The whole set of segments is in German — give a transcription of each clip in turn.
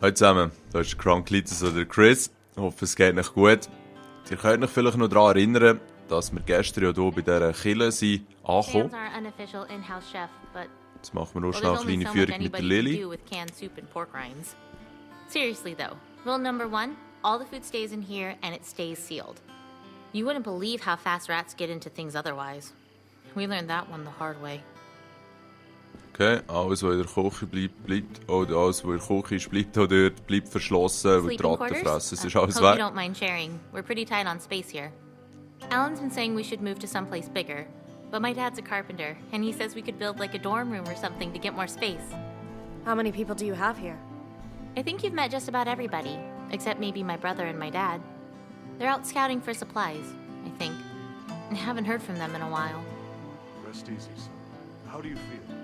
Hallo zusammen, hier ist Kranklitis oder Chris. Ich hoffe, es geht euch gut. Ihr könnt euch vielleicht noch daran erinnern, dass wir gestern ja hier bei dieser Kille sind angekommen. Sam's our unofficial in-house chef, but Jetzt machen wir noch well, schnell there's eine only kleine so much Führung mit der anybody can Lilly. do with canned soup and pork rinds. Seriously though, rule number 1, all the food stays in here and it stays sealed. You wouldn't believe how fast rats get into things otherwise. We learned that one the hard way. Okay, alles, was in der Küche bleibt, bleibt. Oder alles, was in der Küche ist, bleibt auch dort, bleibt verschlossen, weil die Sleeping Ratten fressen. Es ist Uh, alles hope you weg. don't mind sharing. We're pretty tight on space here. Alan's been saying we should move to someplace bigger, but my dad's a carpenter, and he says we could build like a dorm room or something to get more space. How many people do you have here? I think you've met just about everybody, except maybe my brother and my dad. They're out scouting for supplies, I think. I haven't heard from them in a while. Rest easy, son. How do you feel?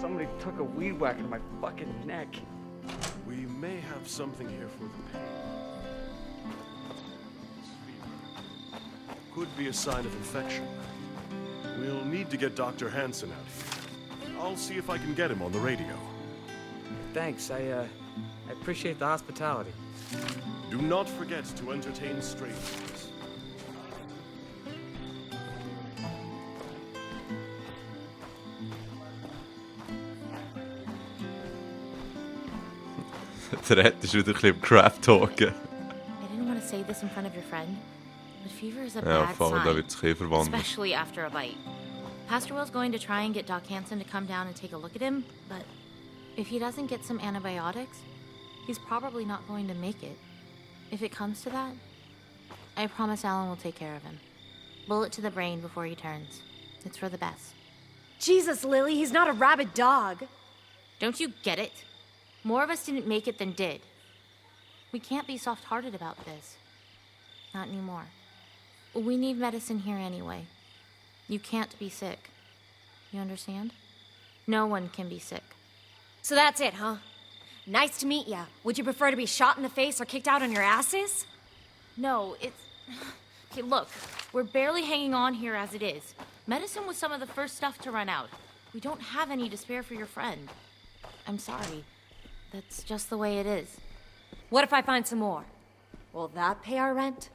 Somebody took a weed whacker to my fucking neck. We may have something here for the pain. This fever could be a sign of infection. We'll need to get Dr. Hansen out here. I'll see if I can get him on the radio. Thanks, I appreciate the hospitality. Do not forget to entertain strangers. Der Red ist wieder ein bisschen im Crap-Talken. I didn't want to say this in front of your friend, but fever is a Ja, bad vor allem, da sign, wird sich eh verwandelt. especially after a bite. Pastor Will's going to try and get Doc Hansen to come down and take a look at him, but if he doesn't get some antibiotics, he's probably not going to make it. If it comes to that, I promise Alan will take care of him. Bullet to the brain before he turns. It's for the best. Jesus, Lily, he's not a rabid dog. Don't you get it? More of us didn't make it than did. We can't be soft-hearted about this. Not anymore. We need medicine here anyway. You can't be sick. You understand? No one can be sick. So that's it, huh? Nice to meet ya. Would you prefer to be shot in the face or kicked out on your asses? No, it's... Okay, look. We're barely hanging on here as it is. Medicine was some of the first stuff to run out. We don't have any to spare for your friend. I'm sorry. That's just the way it is. What if I find some more? Will that pay our rent?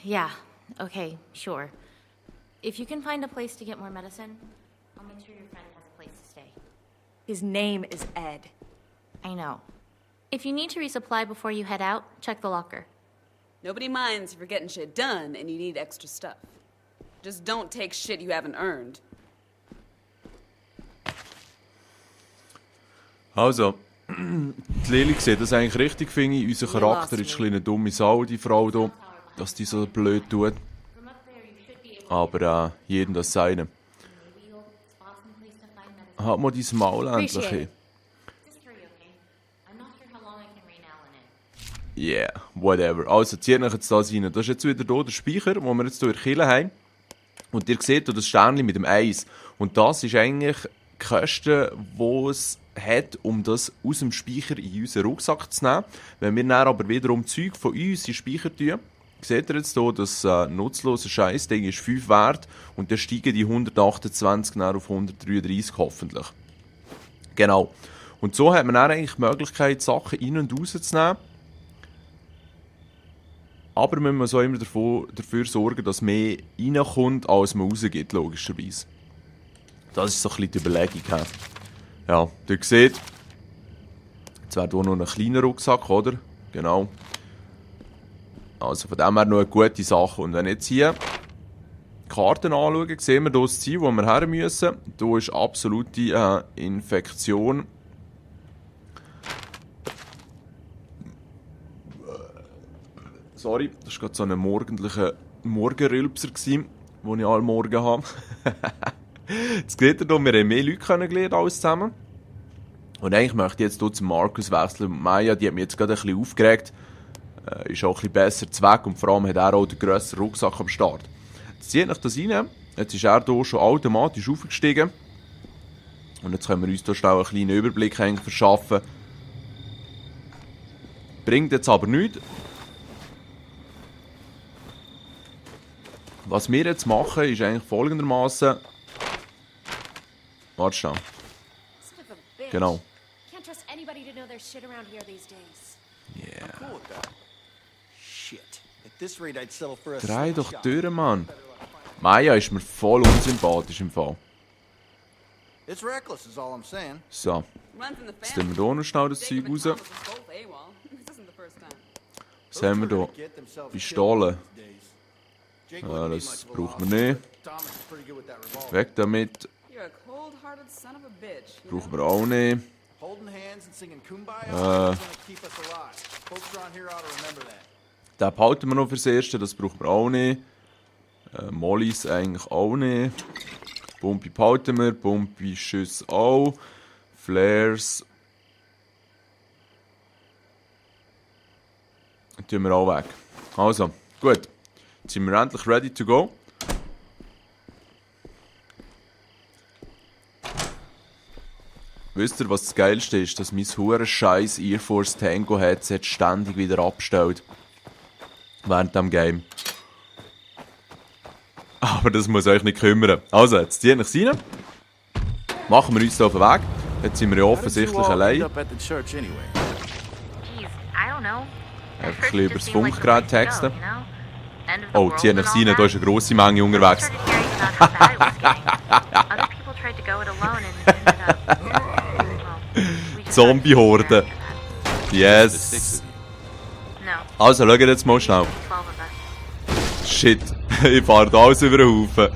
Yeah, okay, sure. If you can find a place to get more medicine, I'll make sure your friend has a place to stay. His name is Ed. I know. If you need to resupply before you head out, check the locker. Nobody minds if you're getting shit done and you need extra stuff. Just don't take shit you haven't earned. Also, die Lilly sieht das eigentlich richtig, finde ich. Unser Charakter ist ein bisschen eine dumme Sau, die Frau hier, dass die so blöd tut. Aber jedem das Seine. Halt mal dein Maul endlich hin. Yeah, whatever. Also, zieht euch jetzt das rein. Das ist jetzt wieder hier der Speicher, den wir jetzt hier in der Kille haben. Und ihr seht hier das Sternchen mit dem Eis. Und das ist eigentlich die Kosten, die es hat, um das aus dem Speicher in unseren Rucksack zu nehmen. Wenn wir dann aber wiederum Zeug von uns in den Speicher tun, seht ihr jetzt hier, das nutzlose Scheißding ist 5 wert und dann steigen die 128 dann auf 133 hoffentlich. Genau. Und so hat man dann eigentlich die Möglichkeit, Sachen rein und rauszunehmen. Aber man muss auch immer dafür sorgen, dass mehr reinkommt, als man rausgeht, logischerweise. Das ist so ein bisschen die Überlegung. Ja, ihr seht, jetzt wäre hier noch ein kleiner Rucksack, oder? Genau. Also von dem her noch eine gute Sache. Und wenn jetzt hier die Karten anschauen, sehen wir hier das Ziel, wo wir her müssen. Hier ist absolute Infektion. Sorry, das war gerade so ein morgendlicher Morgenrülpser, den ich alle Morgen habe. Jetzt seht ihr hier, wir haben mehr Leute kennengelernt als zusammen. Und eigentlich möchte ich jetzt hier zu Markus wechseln. Maya, die hat mich jetzt gerade ein bisschen aufgeregt. Ist auch ein bisschen besser zu Weg und vor allem hat er auch den grösseren Rucksack am Start. Jetzt zieht euch das rein. Jetzt ist er hier schon automatisch aufgestiegen. Und jetzt können wir uns hier schnell einen kleinen Überblick verschaffen. Bringt jetzt aber nichts. Was wir jetzt machen, ist eigentlich folgendermaßen. Warte schnell. Genau. everybody to know there's shit around here these days. Yeah. Cool with that. Shit. At this rate, I'd settle for a Drei doch slingshot. durch, Mann. Maya ist mir voll unsympathisch im Fall. It's reckless, is all I'm saying. So, Runs in the jetzt family. tun wir hier noch schnell das Jacob Zeug and raus. Thomas are both AWOL. This isn't the first time. Was haben wir Those two are hier? gonna get themselves Pistolen. killed these days. Jake Ja, wouldn't be das much of a braucht loss, man nicht. but Thomas is pretty good with that revolver. Weg damit. You're a cold-hearted son of a bitch. You Brauchen know? wir auch nicht. Holding hands and singing Kumbaya is Uh. gonna keep us alive. Folks around here ought to remember that. Den behalten wir noch fürs Erste, das brauchen wir auch nicht. Mollys eigentlich auch nicht. Pumpi behalten wir, Pumpi Schüsse auch. Flares. Tun wir auch weg. Also, gut. Jetzt sind wir endlich ready to go. Wisst ihr, was das Geilste ist? Dass mein hure scheiß Air Force Tango Headset ständig wieder abstellt. Während dem Game. Aber das muss euch nicht kümmern. Also, jetzt zieht euch rein. Machen wir uns da auf den Weg. Jetzt sind wir ja offensichtlich allein. Up at the church anyway. Geez, I don't know. At Einfach first ein it bisschen just übers seemed like the Funkgerät way to go, texten. you know? End of the Oh, world zieht and euch all rein, da that. ist eine grosse Menge I unterwegs. started hearing about how bad it was getting. Other people tried to go it alone and ended up. Well, we just Zombie-Horde. got after Yes. that. No, Also, schaut jetzt mal schnell. 12 of us. Shit, ich fahre da alles über den Haufen.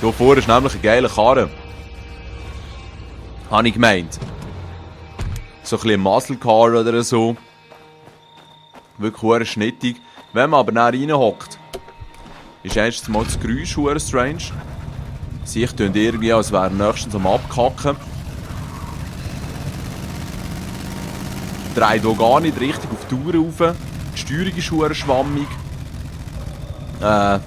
Hier vorne ist nämlich ein geiler Karren. Habe ich gemeint. So ein bisschen ein Muscle Car oder so. Wirklich hure schnittig. Wenn man aber näher reinhockt, ist erstens mal das Geräusch hure strange. Sie tun irgendwie, als wären nächstens am Abkacken. Dreht auch gar nicht richtig auf die Tour rauf. Die Steuerung ist hure schwammig. Ja.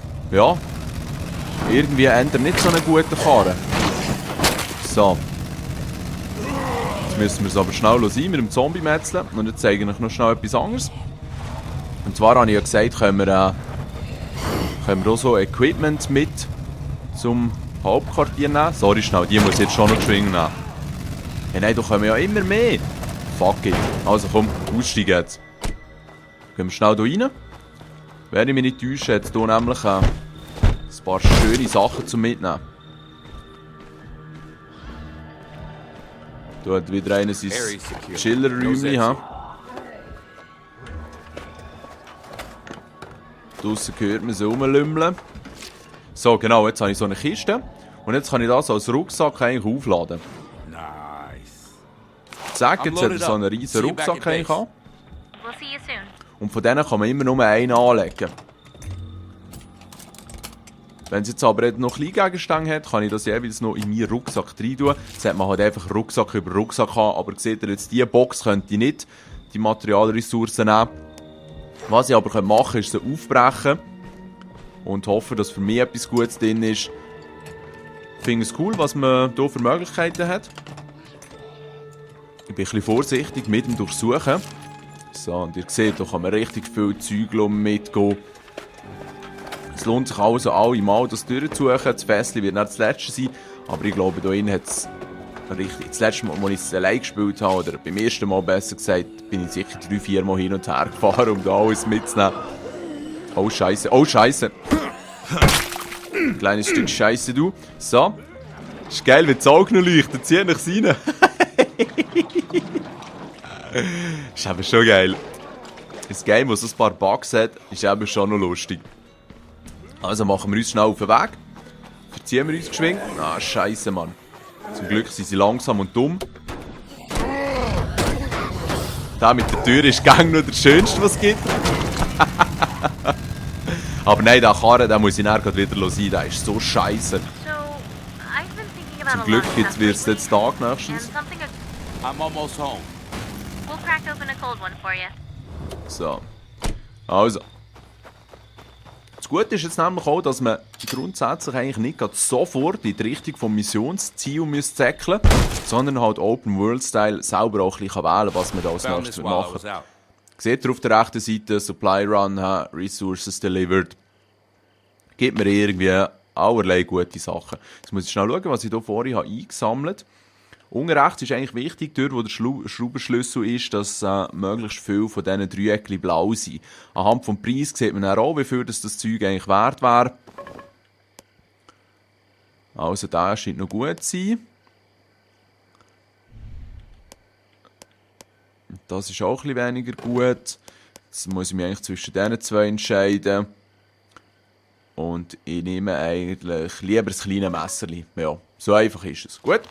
Irgendwie ändert nicht so einen guten Karren. So. Jetzt müssen wir es aber schnell sein mit dem Zombie-Metzeln. Und jetzt zeige ich euch noch schnell etwas anderes. Und zwar habe ich ja gesagt, können wir auch so Equipment mit zum Hauptquartier nehmen. Sorry, schnell, die muss ich jetzt schon noch geschwind nehmen. Ja, nein, da kommen ja immer mehr. Fuck it. Also komm, aussteigen jetzt. Gehen wir schnell hier rein. Wenn ich mich nicht täusche, hat es hier nämlich ein paar schöne Sachen zum Mitnehmen. Hier hat wieder einer sein Chiller-Räumchen. Draussen hört man sie rumlümmeln. So, genau, jetzt habe ich so eine Kiste. Und jetzt kann ich das als Rucksack eigentlich aufladen. Nice. Zack, jetzt hat er so einen riesen Rucksack eigentlich an. We'll see you soon. Und von denen kann man immer nur einen anlegen. Wenn es jetzt aber noch Kleingegenstände hat, kann ich das jeweils noch in meinen Rucksack rein tun. Jetzt hat man halt einfach Rucksack über Rucksack haben. Aber seht ihr jetzt, diese Box könnte ich nicht die Materialressourcen nehmen. Was ich aber machen kann, ist sie aufbrechen. Und hoffe, dass für mich etwas Gutes drin ist. Ich finde es cool, was man hier für Möglichkeiten hat. Ich bin ein bisschen vorsichtig mit dem Durchsuchen. So, und ihr seht, da kann man richtig viel Zeug mitgehen. Es lohnt sich also allemal, das durchzusuchen. Das Fässchen wird nicht das letzte sein, aber ich glaube, hier innen hat es richtig. Das letzte Mal, als ich es allein gespielt habe, oder beim ersten Mal besser gesagt, bin ich sicher 3-4 Mal hin und her gefahren, um da alles mitzunehmen. Oh Scheiße, oh Scheiße. Ein kleines Stück Scheiße, du. So. Ist geil, wenn das Auge noch leuchtet. Zieh nichts rein. Ist aber schon geil. Das Game, das so ein paar Bugs hat, ist eben schon noch lustig. Also machen wir uns schnell auf den Weg. Verziehen wir uns geschwind. Ah, Scheiße, Mann. Zum Glück sind sie langsam und dumm. Der mit der Tür ist gang noch der schönste, was es gibt. Aber nein, der Karren, den muss ich dann gerade wieder sein. Der ist so scheiße. So, I've been thinking about Zum a Glück lot of wird stuff es jetzt lately, Tag nächstens. and something I'm almost home. we'll crack open a cold one for you. So. Also. Das Gute ist jetzt nämlich auch, dass man grundsätzlich eigentlich nicht gerade sofort in die Richtung vom Missionsziel zäckeln müsste, sondern halt Open-World-Style selber auch ein bisschen wählen, was man da als Found nächstes this while I machen. was out. Seht ihr auf der rechten Seite, Supply Run, Resources Delivered. Gibt mir irgendwie allerlei gute Sachen. Jetzt muss ich schnell schauen, was ich hier vorhin habe eingesammelt habe. Unten rechts ist eigentlich wichtig, dort wo der Schraubenschlüssel ist, dass möglichst viel von diesen Dreieckchen blau sind. Anhand vom Preis sieht man dann auch, wie viel das Zeug eigentlich wert wäre. Also der scheint noch gut zu sein. Das ist auch ein bisschen weniger gut. Jetzt muss ich mich eigentlich zwischen diesen zwei entscheiden. Und ich nehme eigentlich lieber das kleine Messerli. Ja, so einfach ist es. Gut.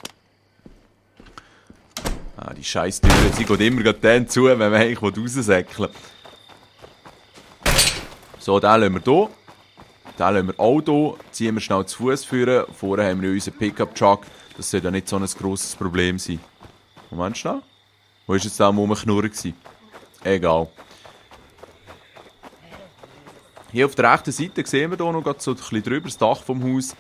Ah, die scheiß Tür, sie geht immer dann zu, wenn man eigentlich raussäckeln will. So, den lassen wir hier. Den lassen wir auch hier. Ziehen wir schnell zu Fuß führen. Vorher haben wir unseren Pickup-Truck. Das sollte ja nicht so ein grosses Problem sein. Moment schnell. Wo war jetzt da am Rumknurren? Egal. Hier auf der rechten Seite sehen wir hier noch so ein bisschen drüber das Dach vom Haus.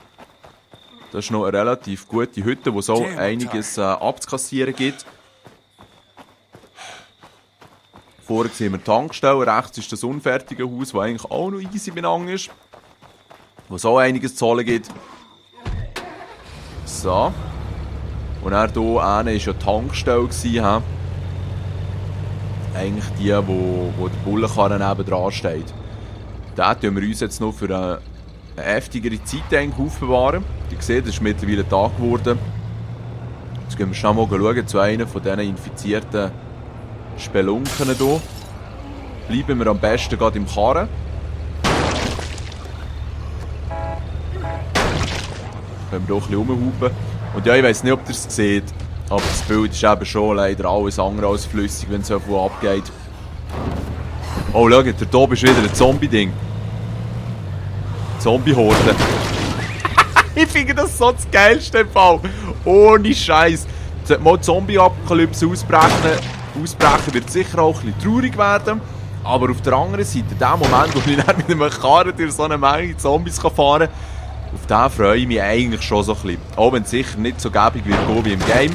Das ist noch eine relativ gute Hütte, wo es auch einiges abzukassieren gibt. Vorne sehen wir die Tankstelle, rechts ist das unfertige Haus, das eigentlich auch noch easy benannt ist. Wo es auch einiges zu holen gibt. So. Und dann hier war ja die Tankstelle. Eigentlich die, wo der Bullenkarren nebendran steht. Da tun wir uns jetzt noch für eine heftigere Zeit aufbewahren. Ihr seht, es ist mittlerweile Tag geworden. Jetzt gehen wir schnell mal schauen zu einem von diesen infizierten Spelunken hier. Bleiben wir am besten gerade im Karren. Können wir hier ein bisschen rumhupen. Und ja, ich weiss nicht, ob ihr es seht, aber das Bild ist eben schon leider alles andere als flüssig, wenn es so viel abgeht. Oh, schaut, da oben ist wieder ein Zombie-Ding. Zombie-Horde. Ich finde das so das geilste im Fall. Ohne Scheiß. Sollte mal Zombie-Apokalypse ausbrechen, wird sicher auch ein bisschen traurig werden. Aber auf der anderen Seite, der Moment, wo ich dann mit einem Karren durch so eine Menge Zombies fahren kann, auf den freue ich mich eigentlich schon so ein bisschen. Auch wenn es sicher nicht so gäbig wird gehen wie im Game.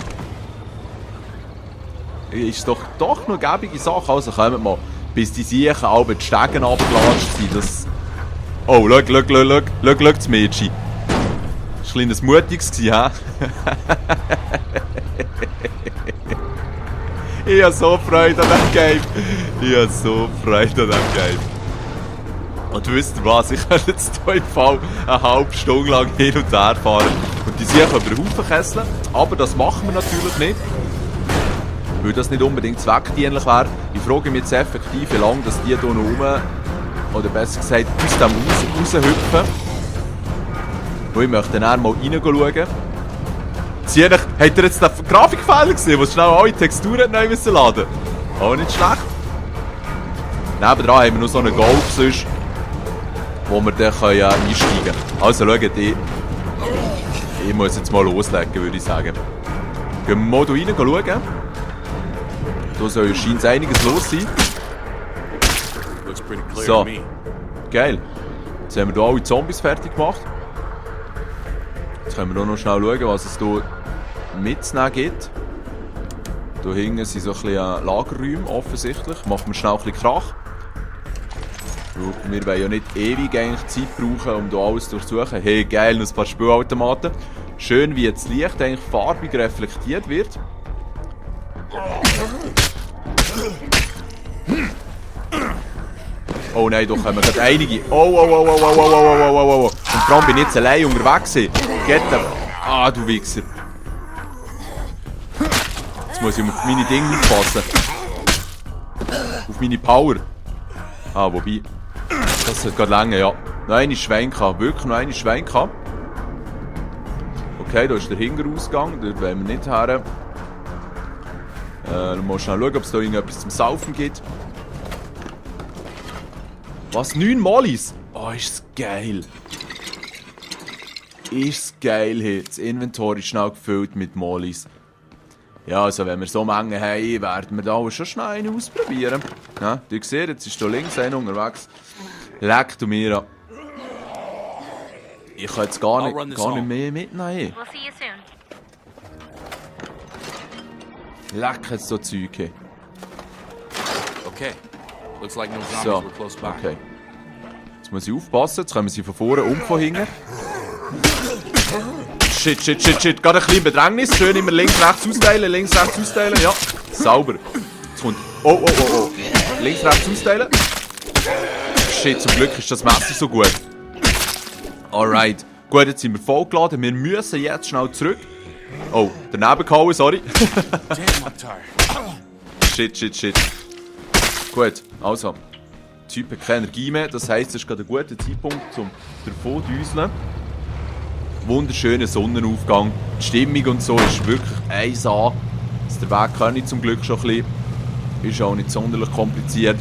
Ist doch noch eine gäbige Sache. Also kommt mal, bis die Siechen alle die Stegen abgelatscht sind. Das... Oh, schau das Mädchen. Das war ein kleines Mutiges, hä? Ich habe so Freude an diesem Game. Ich habe so Freude an diesem Game. Und wisst ihr was? Ich könnte jetzt hier im Fall eine halbe Stunde lang hin und her fahren. Und die Siechen über den Haufen kesseln. Aber das machen wir natürlich nicht. Weil das nicht unbedingt zweckdienlich wäre. Ich frage mich jetzt effektiv, wie lange dass die hier noch rum, oder besser gesagt, aus dem Haus raushüpfen. Und ich möchte dann mal reinschauen. Habt ihr jetzt den Grafikfehler gesehen, wo schnell alle Texturen neu laden müssen? Auch nicht schlecht. Nebendran haben wir noch so einen Golf, sonst, wo wir dann einsteigen können. Also schaut, ich muss jetzt mal loslegen, würde ich sagen. Gehen wir mal hier rein schauen. Da soll scheint einiges los sein. So, geil. Jetzt haben wir hier alle Zombies fertig gemacht. Jetzt können wir hier noch schnell schauen, was es hier mitzunehmen gibt. Hier hinten sind so ein bisschen Lagerräume, offensichtlich. Machen wir schnell ein bisschen Krach. Wir wollen ja nicht ewig eigentlich Zeit brauchen, um hier alles durchzusuchen. Hey, geil, noch ein paar Spielautomaten. Schön, wie jetzt das Licht eigentlich farbig reflektiert wird. Oh nein, da kommen gerade einige. Oh. Und vor allem bin ich jetzt allein unterwegs. Geht der... Ah, du Wichser. Jetzt muss ich auf meine Dinge aufpassen. Auf meine Power. Ah, wobei... Das hat gerade länger, ja. Noch eine Schwenka. Wirklich noch eine Schwenka. Okay, da ist der Hinterausgang. Dort wollen wir nicht her. Mal schnell schauen, ob es da irgendetwas zum Saufen gibt. Was? 9 Mollys? Oh, ist das geil. Ist das geil hier. Das Inventar ist schnell gefüllt mit Mollys. Ja, also wenn wir so Mengen haben, werden wir da schon schnell einen ausprobieren. Ja, ihr seht, jetzt ist hier links einer unterwegs. Leck du mir an. Ich kann jetzt gar nicht mehr mitnehmen. We'll see you soon. Leck jetzt so Zeug hier. Okay. Looks like no zombies So, were close by. okay. Jetzt muss ich aufpassen, jetzt kommen sie von vorne und von hinten. Shit. Gerade ein bisschen Bedrängnis. Schön immer links, rechts austeilen. Ja, sauber. Jetzt kommt... Oh. Links, rechts austeilen. Shit, zum Glück ist das Messer so gut. Alright. Gut, jetzt sind wir vollgeladen. Wir müssen jetzt schnell zurück. Oh, daneben gehauen, sorry. Shit. Gut, also. Der Typ hat keine Energie mehr. Das heisst, es ist gerade ein guter Zeitpunkt, um davon zu düseln. Wunderschöner Sonnenaufgang. Die Stimmung und so ist wirklich 1A. Der Weg kann ich zum Glück schon ein bisschen. Ist auch nicht sonderlich kompliziert.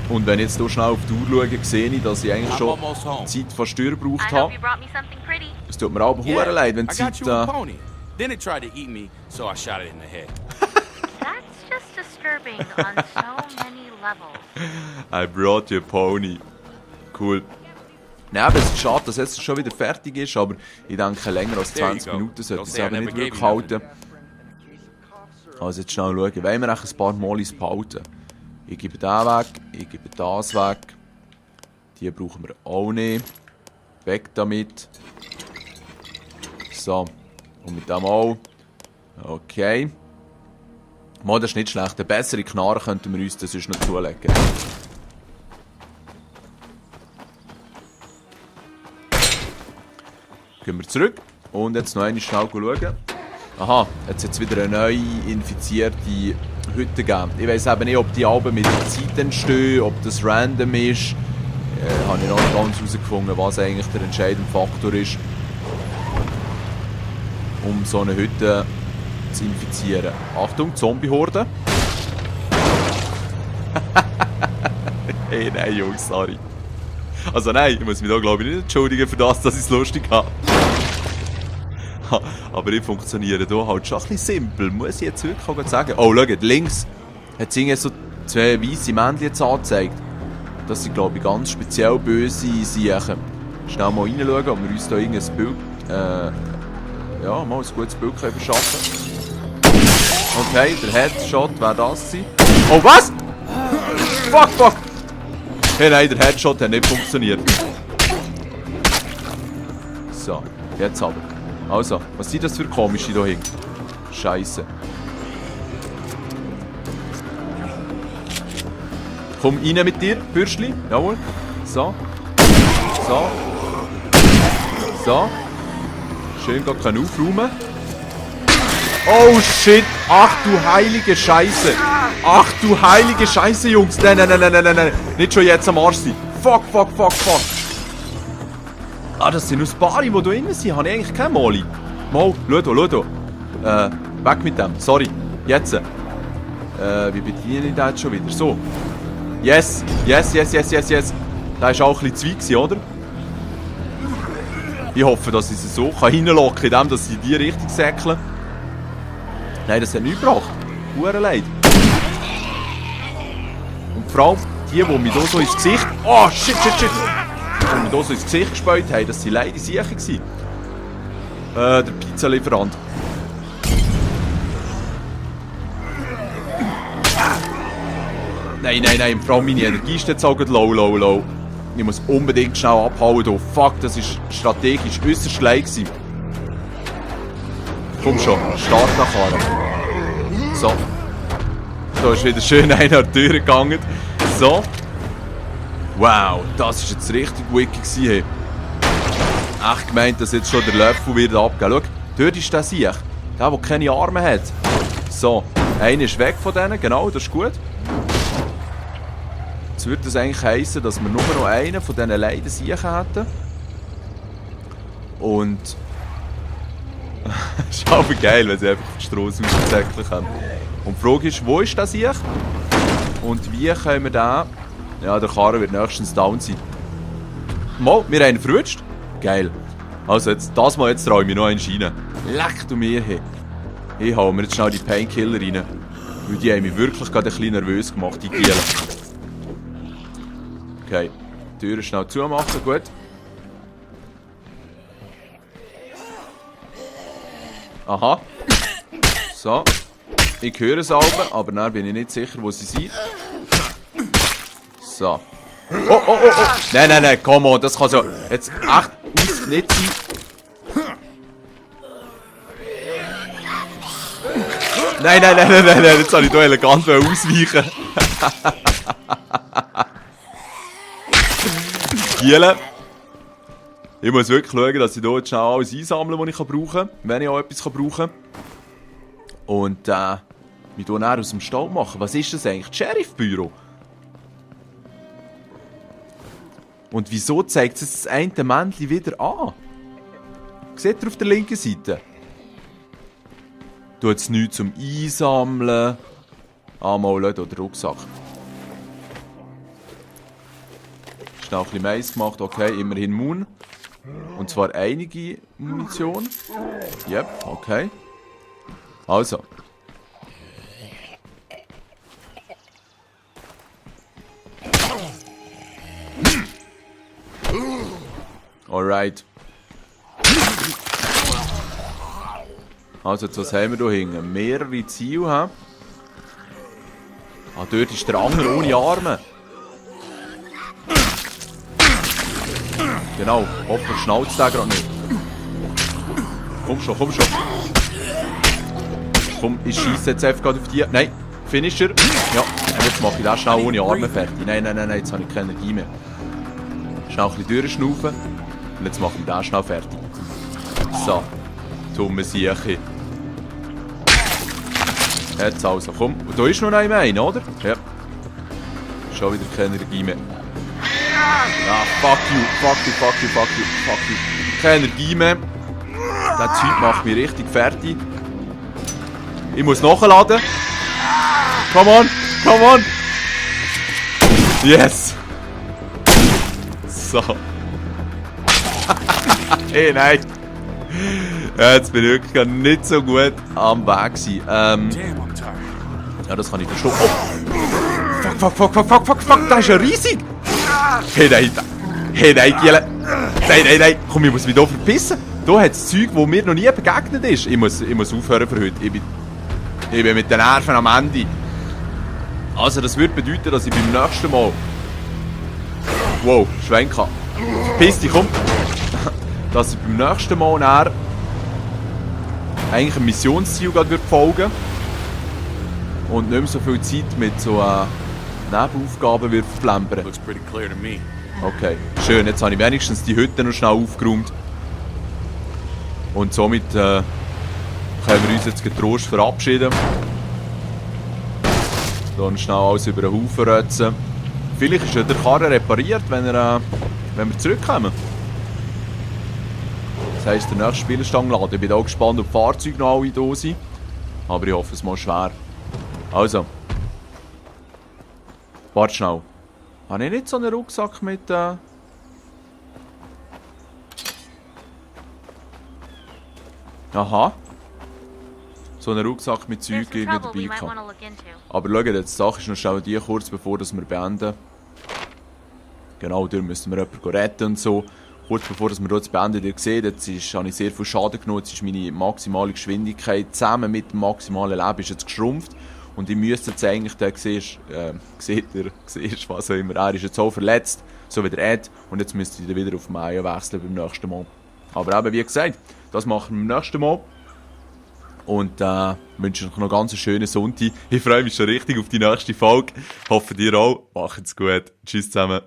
Und wenn ich jetzt hier schnell auf die Uhr schaue, sehe ich, dass ich eigentlich schon Zeit von Steuer gebraucht habe. Es tut mir aber hure leid, wenn die Zeit... Then it tried to eat me, so I shot it in the head. That's just disturbing on so many levels. I brought you a pony. Cool. Nein, aber es ist schade, dass es schon wieder fertig ist, aber ich denke, länger als 20 Minuten sollte es aber nicht wirklich halten. Also jetzt schnell schauen, wollen wir ein paar Molis behalten? Ich gebe den weg, ich gebe das weg. Die brauchen wir auch nicht. Weg damit. So. Und mit dem auch. Okay. Mal, das ist nicht schlecht. Eine bessere Knarre könnten wir uns das sonst noch zulegen. Gehen wir zurück. Und jetzt noch einmal schnell schauen. Aha, jetzt hat es wieder eine neue infizierte Hütte gegeben. Ich weiss eben nicht, ob die Alben mit der Zeit entstehen, ob das random ist. Habe ich noch nicht ganz herausgefunden, was eigentlich der entscheidende Faktor ist, um so eine Hütte zu infizieren. Achtung, Zombie-Horde. Hey, nein, Jungs, sorry. Also nein, ich muss mich da glaube ich nicht entschuldigen für das, dass ich es lustig habe. Aber ich funktioniere hier halt schon ein bisschen simpel, muss ich jetzt wirklich auch sagen. Oh, schaut, links hat es so zwei weisse Männchen jetzt angezeigt. Das sind glaube ich ganz speziell böse Siechen. Schnell mal reinschauen, ob wir uns da irgendein Bild... ja, mal ein gutes Bild können verschaffen. Okay, der Headshot wäre das sein. Oh, was? Fuck! Hey, nein, der Headshot hat nicht funktioniert. So, jetzt aber. Also, was sind das für komische hier hinten? Scheiße. Komm rein mit dir, Bürschli. Jawohl. So. Schön gar keinen aufräumen. Oh shit! Ach du heilige Scheiße! Ach du heilige Scheiße, Jungs! Nein! Nicht schon jetzt am Arsch sein! Fuck! Ah, das sind nur Spari, die da drin sind. Habe ich eigentlich keine Moli? Mal, schau da. Weg mit dem. Sorry. Jetzt. Wie bediene ich das jetzt schon wieder? So. Yes. Da war auch ein bisschen zu weit, oder? Ich hoffe, dass ich sie so reinlocken kann, indem sie in die Richtung säckeln. Nein, das hat nichts gebracht. Hure leid. Und vor allem die mir hier so ins Gesicht... Oh, shit! Die mir hier so ins Gesicht gespielt haben, das waren leider Siechen. Der Pizzalieferant. Nein, vor allem meine Energie ist jetzt auch low. Ich muss unbedingt schnell abhauen hier. Fuck, das war strategisch äußerst schlecht gewesen. Komm schon, start nach Karren. So. Da ist wieder schön einer an die Tür gegangen. So. Wow, das war jetzt richtig wicked gewesen. Echt gemeint, dass jetzt schon der Löffel wird abgehen. Schau, dort ist der Sieg. Der keine Arme hat. So, einer ist weg von denen. Genau, das ist gut. Jetzt würde das eigentlich heissen, dass wir nur noch einen von diesen leiden Siechen hätten. Und... das ist aber geil, wenn sie einfach auf die Strasse raussäckeln können. Und die Frage ist, wo ist der Sieg? Und wie können wir den... Ja, der Karren wird nächstens down sein. Mal, wir haben ihn verwünscht. Geil. Also, jetzt, das Mal jetzt traue ich mich noch einen rein. Leck du mir, hey. Ich hau mir jetzt schnell die Painkiller rein. Weil die haben mich wirklich gerade ein bisschen nervös gemacht, die Gielen. Okay, die Türe schnell zumachen, gut. Aha. So. Ich höre es aber dann bin ich nicht sicher, wo sie sind. So. Oh, oh, oh, oh. Nein, nein, nein, komm on, das kann so jetzt echt nicht sein. Nein, nein, nein, nein, nein, nein, jetzt soll ich hier elegant ausweichen. Giele. Ich muss wirklich schauen, dass ich hier jetzt schnell alles einsammle, was ich brauchen kann, wenn ich auch etwas brauchen kann. Und mich hier näher aus dem Stall machen. Was ist das eigentlich? Das Sheriffbüro? Und wieso zeigt es das eine Männchen wieder an? Seht ihr auf der linken Seite? Du hast nichts zum Einsammeln. Mal oder Rucksack. Schnell ein bisschen Mais gemacht, okay, immerhin Moon. Und zwar einige Munition. Yep, okay. Also. Alright. Also, jetzt, was haben wir hier hinten? Mehrere Ziele haben. Ah, dort ist der andere ohne Arme. Genau, hoffentlich schnauzt der gerade nicht. Komm schon, komm schon. Komm, ich schieße jetzt einfach gerade auf die. Nein, Finisher. Ja, und jetzt mache ich das schnell ohne Arme fertig. Nein, nein, nein, nein, jetzt habe ich keine Energie mehr. Schnell ein bisschen durchschnaufen. Und jetzt machen wir das schnell fertig. So, dumme Sieche. Jetzt also, komm. Und da ist noch einer, oder? Ja. Schon wieder keine Energie mehr. Ah, fuck you, fuck you, fuck you, fuck you, fuck you. Keine Energie mehr. Das Zeug macht mich richtig fertig. Ich muss nachladen. Come on, come on. Yes. So. Hey, nein. Jetzt bin ich wirklich gar nicht so gut am Weg gewesen. Ja, das kann ich verstehen. Oh. Fuck, das ist ja riesig. Hey, nein, Giele. Nein. Komm, ich muss mich hier verpissen. Hier hat es Zeug, das mir noch nie begegnet ist. Ich muss aufhören für heute. Ich bin mit den Nerven am Ende. Also, das würde bedeuten, dass ich beim nächsten Mal... Wow, Schwenker. Verpiss dich, komm. Dass ich beim nächsten Mal näher eigentlich ein Missionsziel folgen und nicht mehr so viel Zeit mit so Nebenaufgaben wird verplempern. Looks pretty clear to me. Okay, schön. Jetzt habe ich wenigstens die Hütte noch schnell aufgeräumt. Und somit können wir uns jetzt getrost verabschieden. Dann schnell alles über den Haufen rötzen. Vielleicht ist ja der Karren repariert, wenn wir zurückkommen. Das heisst, der nächste Spielstand laden. Ich bin auch gespannt, ob die Fahrzeuge noch alle da sind. Aber ich hoffe, es mal schwer. Also. Warte schnell. Habe ich nicht so einen Rucksack mit... Aha. So einen Rucksack mit Zeug There's some irgendwie trouble we dabei might gehabt. want to look into. Aber schaut, jetzt die Sache ist noch schnell die kurz, bevor wir beenden. Genau, da müssen wir jemanden retten und so. Kurz bevor wir jetzt beenden, ihr seht, jetzt habe ich sehr viel Schaden genommen. Jetzt ist meine maximale Geschwindigkeit zusammen mit dem maximalen Leben ist jetzt geschrumpft. Und ich müsste jetzt eigentlich, seht ihr, was auch immer, er ist jetzt so verletzt, so wie der Ed. Und jetzt müsste ich wieder auf Maya wechseln beim nächsten Mal. Aber eben, wie gesagt, das machen wir beim nächsten Mal. Und wünsche euch noch einen ganz schönen Sonntag. Ich freue mich schon richtig auf die nächste Folge. Hoffe, ihr auch. Macht's gut. Tschüss zusammen.